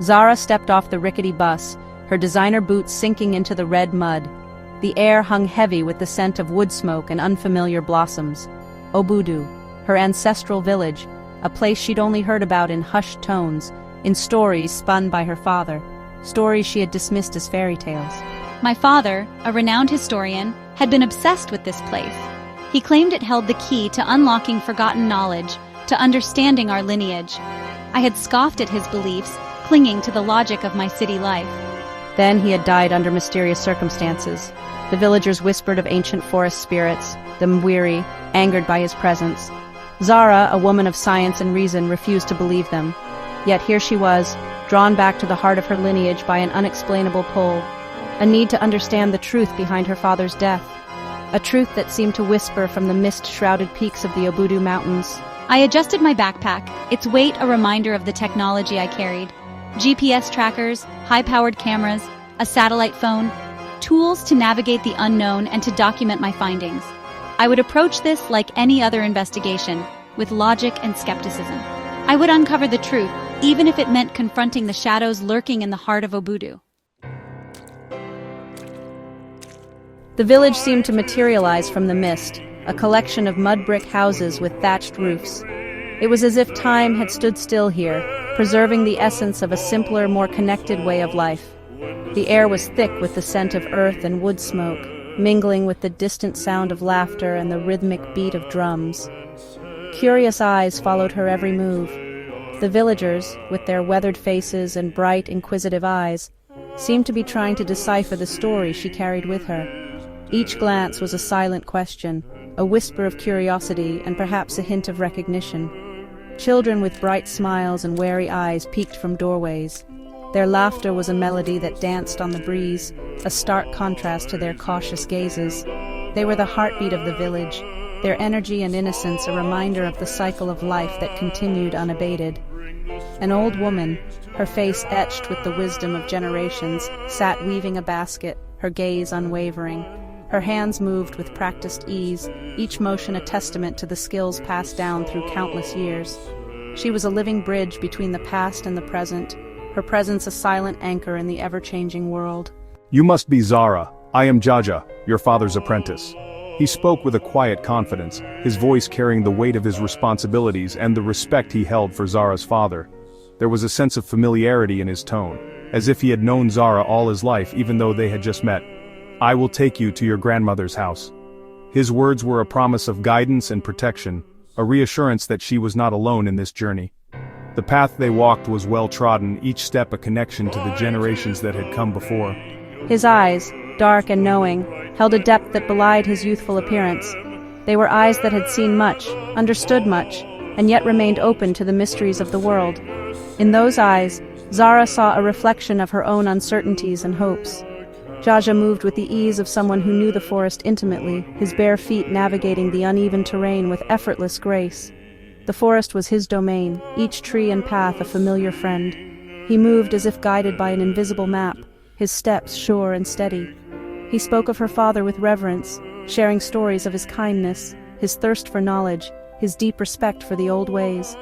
Zara stepped off the rickety bus, her designer boots sinking into the red mud. The air hung heavy with the scent of wood smoke and unfamiliar blossoms. Obudu, her ancestral village, a place she'd only heard about in hushed tones, in stories spun by her father, stories she had dismissed as fairy tales. My father, a renowned historian, had been obsessed with this place. He claimed it held the key to unlocking forgotten knowledge, to understanding our lineage. I had scoffed at his beliefs, clinging to the logic of my city life. Then he had died under mysterious circumstances. The villagers whispered of ancient forest spirits, the weary, angered by his presence. Zara, a woman of science and reason, refused to believe them. Yet here she was, drawn back to the heart of her lineage by an unexplainable pull, a need to understand the truth behind her father's death, a truth that seemed to whisper from the mist-shrouded peaks of the Obudu Mountains. I adjusted my backpack, its weight a reminder of the technology I carried. GPS trackers, high-powered cameras, a satellite phone, tools to navigate the unknown and to document my findings. I would approach this like any other investigation, with logic and skepticism. I would uncover the truth, even if it meant confronting the shadows lurking in the heart of Obudu. The village seemed to materialize from the mist, a collection of mud brick houses with thatched roofs. It was as if time had stood still here, preserving the essence of a simpler, more connected way of life. The air was thick with the scent of earth and wood smoke, mingling with the distant sound of laughter and the rhythmic beat of drums. Curious eyes followed her every move. The villagers, with their weathered faces and bright, inquisitive eyes, seemed to be trying to decipher the story she carried with her. Each glance was a silent question, a whisper of curiosity and perhaps a hint of recognition. Children with bright smiles and wary eyes peeked from doorways. Their laughter was a melody that danced on the breeze, a stark contrast to their cautious gazes. They were the heartbeat of the village, their energy and innocence a reminder of the cycle of life that continued unabated. An old woman, her face etched with the wisdom of generations, sat weaving a basket, her gaze unwavering. Her hands moved with practiced ease, each motion a testament to the skills passed down through countless years. She was a living bridge between the past and the present, her presence a silent anchor in the ever-changing world. You must be Zara. I am Jaja, your father's apprentice. He spoke with a quiet confidence, his voice carrying the weight of his responsibilities and the respect he held for Zara's father. There was a sense of familiarity in his tone, as if he had known Zara all his life even though they had just met. I will take you to your grandmother's house. His words were a promise of guidance and protection, a reassurance that she was not alone in this journey. The path they walked was well-trodden, each step a connection to the generations that had come before. His eyes, dark and knowing, held a depth that belied his youthful appearance. They were eyes that had seen much, understood much, and yet remained open to the mysteries of the world. In those eyes, Zara saw a reflection of her own uncertainties and hopes. Jaja moved with the ease of someone who knew the forest intimately, his bare feet navigating the uneven terrain with effortless grace. The forest was his domain, each tree and path a familiar friend. He moved as if guided by an invisible map, his steps sure and steady. He spoke of her father with reverence, sharing stories of his kindness, his thirst for knowledge, his deep respect for the old ways.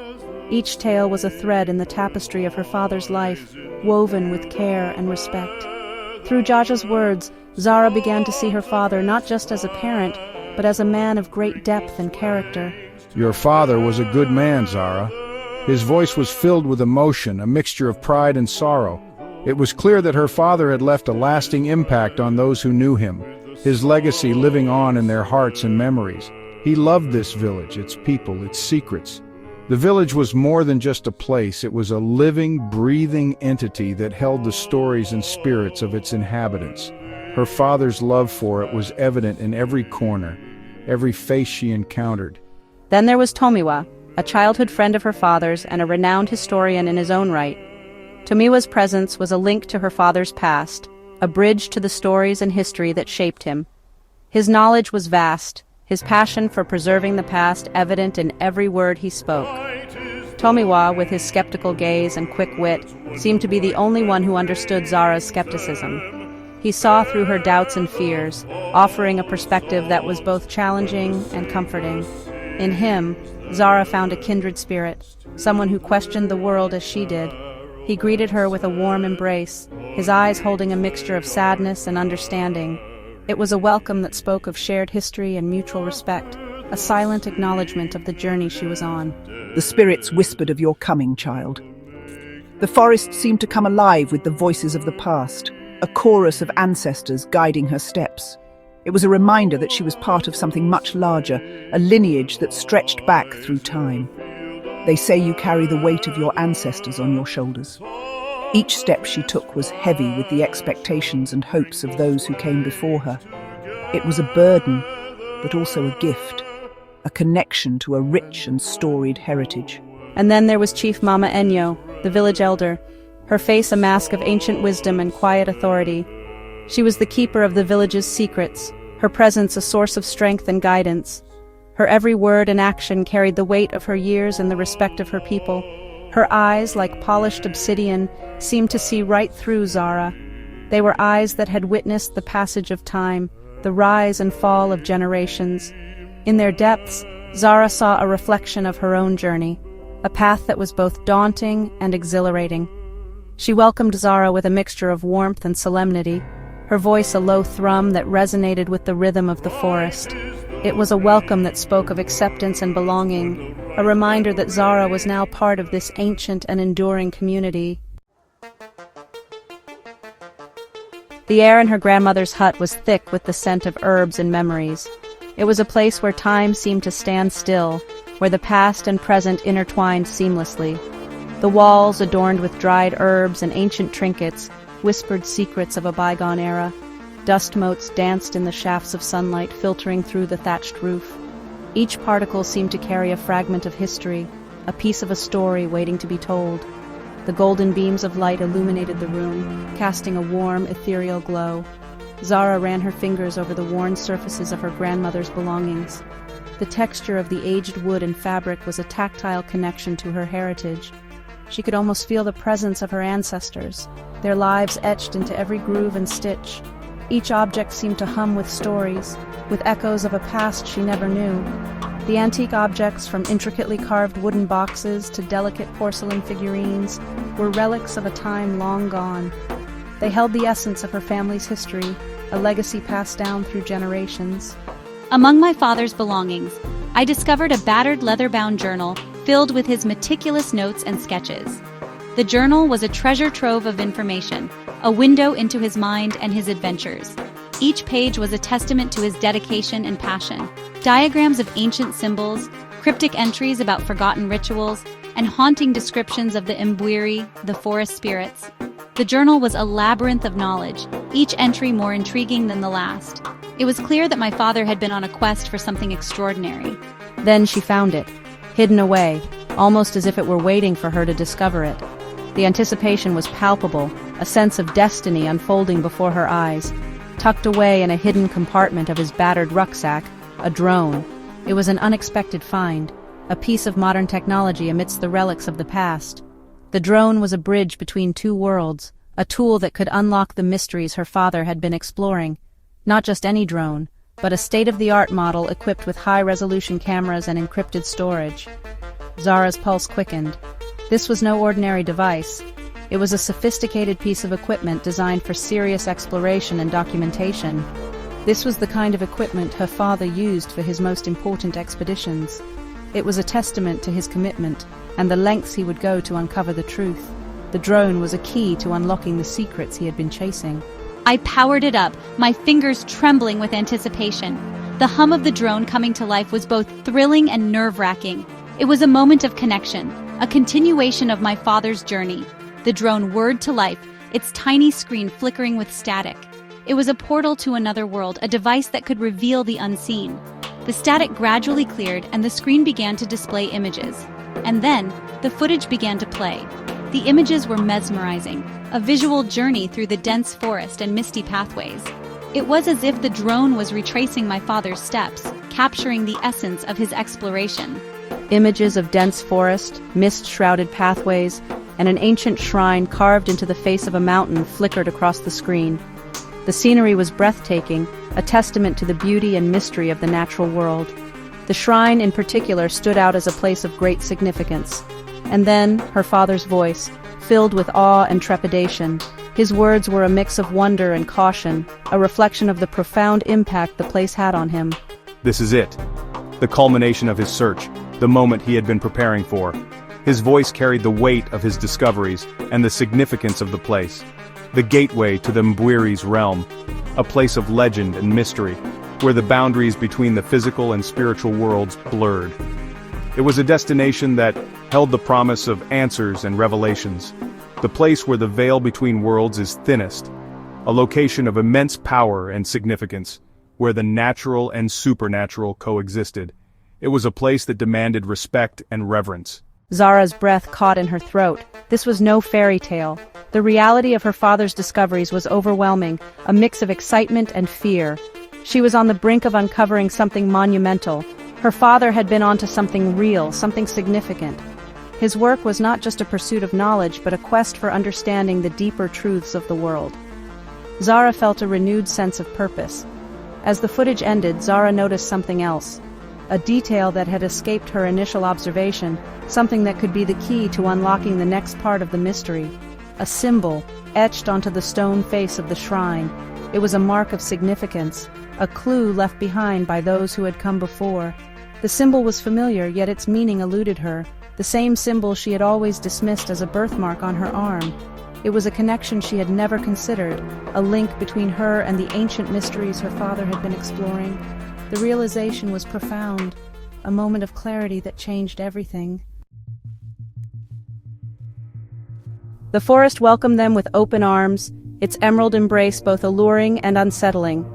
Each tale was a thread in the tapestry of her father's life, woven with care and respect. Through Jaja's words, Zara began to see her father not just as a parent, but as a man of great depth and character. Your father was a good man, Zara. His voice was filled with emotion, a mixture of pride and sorrow. It was clear that her father had left a lasting impact on those who knew him, his legacy living on in their hearts and memories. He loved this village, its people, its secrets. The village was more than just a place, it was a living, breathing entity that held the stories and spirits of its inhabitants. Her father's love for it was evident in every corner, every face she encountered. Then there was Tomiwa, a childhood friend of her father's and a renowned historian in his own right. Tomiwa's presence was a link to her father's past, a bridge to the stories and history that shaped him. His knowledge was vast, his passion for preserving the past evident in every word he spoke. Tomiwa, with his skeptical gaze and quick wit, seemed to be the only one who understood Zara's skepticism. He saw through her doubts and fears, offering a perspective that was both challenging and comforting. In him, Zara found a kindred spirit, someone who questioned the world as she did. He greeted her with a warm embrace, his eyes holding a mixture of sadness and understanding. It was a welcome that spoke of shared history and mutual respect, a silent acknowledgement of the journey she was on. The spirits whispered of your coming, child. The forest seemed to come alive with the voices of the past, a chorus of ancestors guiding her steps. It was a reminder that she was part of something much larger, a lineage that stretched back through time. They say you carry the weight of your ancestors on your shoulders. Each step she took was heavy with the expectations and hopes of those who came before her. It was a burden, but also a gift, a connection to a rich and storied heritage. And then there was Chief Mama Enyo, the village elder, her face a mask of ancient wisdom and quiet authority. She was the keeper of the village's secrets, her presence a source of strength and guidance. Her every word and action carried the weight of her years and the respect of her people. Her eyes, like polished obsidian, seemed to see right through Zara. They were eyes that had witnessed the passage of time, the rise and fall of generations. In their depths, Zara saw a reflection of her own journey, a path that was both daunting and exhilarating. She welcomed Zara with a mixture of warmth and solemnity, her voice a low thrum that resonated with the rhythm of the forest. It was a welcome that spoke of acceptance and belonging, a reminder that Zara was now part of this ancient and enduring community. The air in her grandmother's hut was thick with the scent of herbs and memories. It was a place where time seemed to stand still, where the past and present intertwined seamlessly. The walls, adorned with dried herbs and ancient trinkets, whispered secrets of a bygone era. Dust motes danced in the shafts of sunlight filtering through the thatched roof. Each particle seemed to carry a fragment of history, a piece of a story waiting to be told. The golden beams of light illuminated the room, casting a warm, ethereal glow. Zara ran her fingers over the worn surfaces of her grandmother's belongings. The texture of the aged wood and fabric was a tactile connection to her heritage. She could almost feel the presence of her ancestors, their lives etched into every groove and stitch. Each object seemed to hum with stories, with echoes of a past she never knew. The antique objects, from intricately carved wooden boxes to delicate porcelain figurines, were relics of a time long gone. They held the essence of her family's history, a legacy passed down through generations. Among my father's belongings, I discovered a battered leather-bound journal filled with his meticulous notes and sketches. The journal was a treasure trove of information, a window into his mind and his adventures. Each page was a testament to his dedication and passion. Diagrams of ancient symbols, cryptic entries about forgotten rituals, and haunting descriptions of the Mbwiri, the forest spirits. The journal was a labyrinth of knowledge, each entry more intriguing than the last. It was clear that my father had been on a quest for something extraordinary. Then she found it, hidden away, almost as if it were waiting for her to discover it. The anticipation was palpable, a sense of destiny unfolding before her eyes. Tucked away in a hidden compartment of his battered rucksack, a drone. It was an unexpected find, a piece of modern technology amidst the relics of the past. The drone was a bridge between two worlds, a tool that could unlock the mysteries her father had been exploring. Not just any drone, but a state-of-the-art model equipped with high-resolution cameras and encrypted storage. Zara's pulse quickened. This was no ordinary device. It was a sophisticated piece of equipment designed for serious exploration and documentation. This was the kind of equipment her father used for his most important expeditions. It was a testament to his commitment and the lengths he would go to uncover the truth. The drone was a key to unlocking the secrets he had been chasing. I powered it up, my fingers trembling with anticipation. The hum of the drone coming to life was both thrilling and nerve-wracking. It was a moment of connection, a continuation of my father's journey. The drone whirred to life, its tiny screen flickering with static. It was a portal to another world, a device that could reveal the unseen. The static gradually cleared and the screen began to display images. And then, the footage began to play. The images were mesmerizing, a visual journey through the dense forest and misty pathways. It was as if the drone was retracing my father's steps, capturing the essence of his exploration. Images of dense forest, mist-shrouded pathways, and an ancient shrine carved into the face of a mountain flickered across the screen. The scenery was breathtaking, a testament to the beauty and mystery of the natural world. The shrine in particular stood out as a place of great significance. And then, her father's voice, filled with awe and trepidation. His words were a mix of wonder and caution, a reflection of the profound impact the place had on him. This is it. The culmination of his search, the moment he had been preparing for. His voice carried the weight of his discoveries and the significance of the place. The gateway to the Mbwiri's realm, a place of legend and mystery, where the boundaries between the physical and spiritual worlds blurred. It was a destination that held the promise of answers and revelations, the place where the veil between worlds is thinnest, a location of immense power and significance, where the natural and supernatural coexisted. It was a place that demanded respect and reverence. Zara's breath caught in her throat. This was no fairy tale. The reality of her father's discoveries was overwhelming, a mix of excitement and fear. She was on the brink of uncovering something monumental. Her father had been onto something real, something significant. His work was not just a pursuit of knowledge, but a quest for understanding the deeper truths of the world. Zara felt a renewed sense of purpose. As the footage ended, Zara noticed something else. A detail that had escaped her initial observation, something that could be the key to unlocking the next part of the mystery. A symbol, etched onto the stone face of the shrine. It was a mark of significance, a clue left behind by those who had come before. The symbol was familiar, yet its meaning eluded her, the same symbol she had always dismissed as a birthmark on her arm. It was a connection she had never considered, a link between her and the ancient mysteries her father had been exploring. The realization was profound, a moment of clarity that changed everything. The forest welcomed them with open arms, its emerald embrace both alluring and unsettling.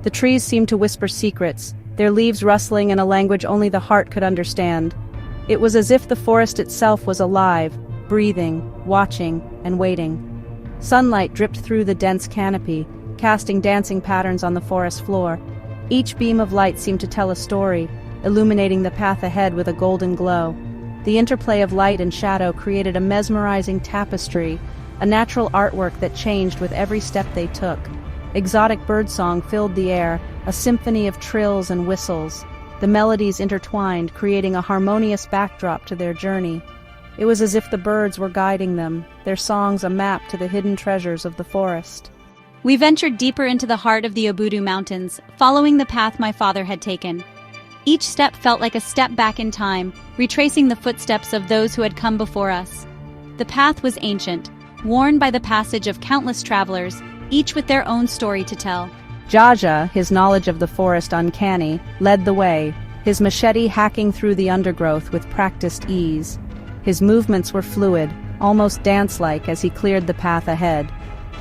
The trees seemed to whisper secrets, their leaves rustling in a language only the heart could understand. It was as if the forest itself was alive, breathing, watching, and waiting. Sunlight dripped through the dense canopy, casting dancing patterns on the forest floor. Each beam of light seemed to tell a story, illuminating the path ahead with a golden glow. The interplay of light and shadow created a mesmerizing tapestry, a natural artwork that changed with every step they took. Exotic birdsong filled the air, a symphony of trills and whistles. The melodies intertwined, creating a harmonious backdrop to their journey. It was as if the birds were guiding them, their songs a map to the hidden treasures of the forest. We ventured deeper into the heart of the Obudu Mountains, following the path my father had taken. Each step felt like a step back in time, retracing the footsteps of those who had come before us. The path was ancient, worn by the passage of countless travelers, each with their own story to tell. Jaja, his knowledge of the forest uncanny, led the way, his machete hacking through the undergrowth with practiced ease. His movements were fluid, almost dance-like as he cleared the path ahead.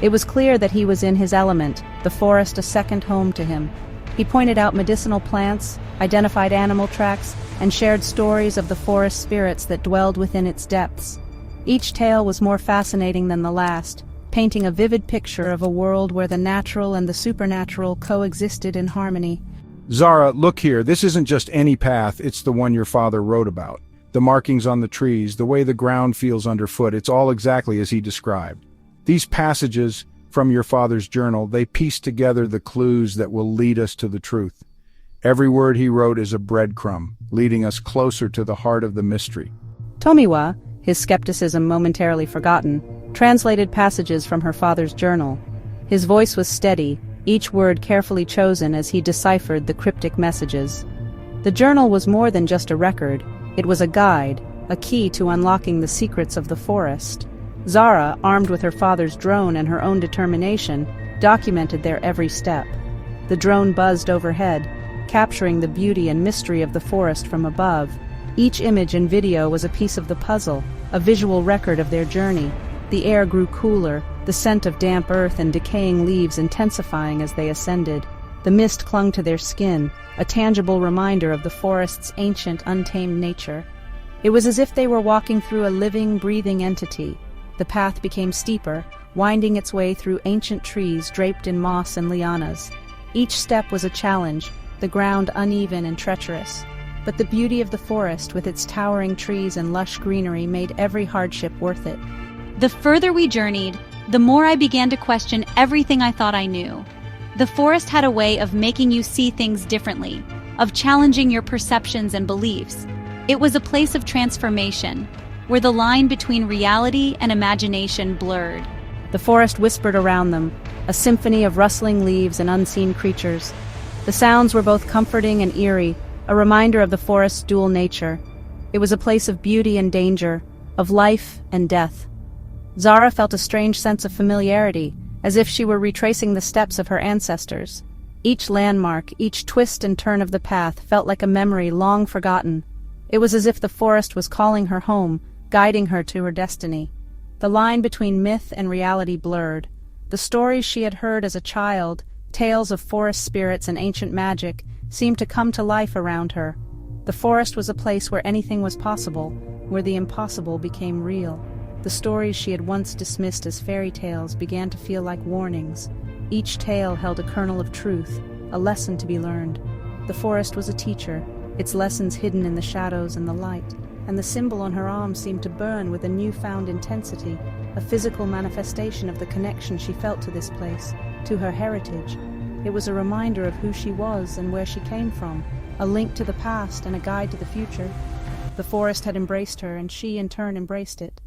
It was clear that he was in his element, the forest a second home to him. He pointed out medicinal plants, identified animal tracks, and shared stories of the forest spirits that dwelled within its depths. Each tale was more fascinating than the last, painting a vivid picture of a world where the natural and the supernatural coexisted in harmony. Zara, look here, this isn't just any path, it's the one your father wrote about. The markings on the trees, the way the ground feels underfoot, it's all exactly as he described. These passages from your father's journal, they piece together the clues that will lead us to the truth. Every word he wrote is a breadcrumb, leading us closer to the heart of the mystery. Tomiwa, his skepticism momentarily forgotten, translated passages from her father's journal. His voice was steady, each word carefully chosen as he deciphered the cryptic messages. The journal was more than just a record, it was a guide, a key to unlocking the secrets of the forest. Zara, armed with her father's drone and her own determination, documented their every step. The drone buzzed overhead, capturing the beauty and mystery of the forest from above. Each image and video was a piece of the puzzle, a visual record of their journey. The air grew cooler, the scent of damp earth and decaying leaves intensifying as they ascended. The mist clung to their skin, a tangible reminder of the forest's ancient, untamed nature. It was as if they were walking through a living, breathing entity. The path became steeper, winding its way through ancient trees draped in moss and lianas. Each step was a challenge, the ground uneven and treacherous. But the beauty of the forest, with its towering trees and lush greenery, made every hardship worth it. The further we journeyed, the more I began to question everything I thought I knew. The forest had a way of making you see things differently, of challenging your perceptions and beliefs. It was a place of transformation, where the line between reality and imagination blurred. The forest whispered around them, a symphony of rustling leaves and unseen creatures. The sounds were both comforting and eerie, a reminder of the forest's dual nature. It was a place of beauty and danger, of life and death. Zara felt a strange sense of familiarity, as if she were retracing the steps of her ancestors. Each landmark, each twist and turn of the path felt like a memory long forgotten. It was as if the forest was calling her home, guiding her to her destiny. The line between myth and reality blurred. The stories she had heard as a child, tales of forest spirits and ancient magic, seemed to come to life around her. The forest was a place where anything was possible, where the impossible became real. The stories she had once dismissed as fairy tales began to feel like warnings. Each tale held a kernel of truth, a lesson to be learned. The forest was a teacher, its lessons hidden in the shadows and the light, and the symbol on her arm seemed to burn with a newfound intensity, a physical manifestation of the connection she felt to this place, to her heritage. It was a reminder of who she was and where she came from, a link to the past and a guide to the future. The forest had embraced her, and she in turn embraced it.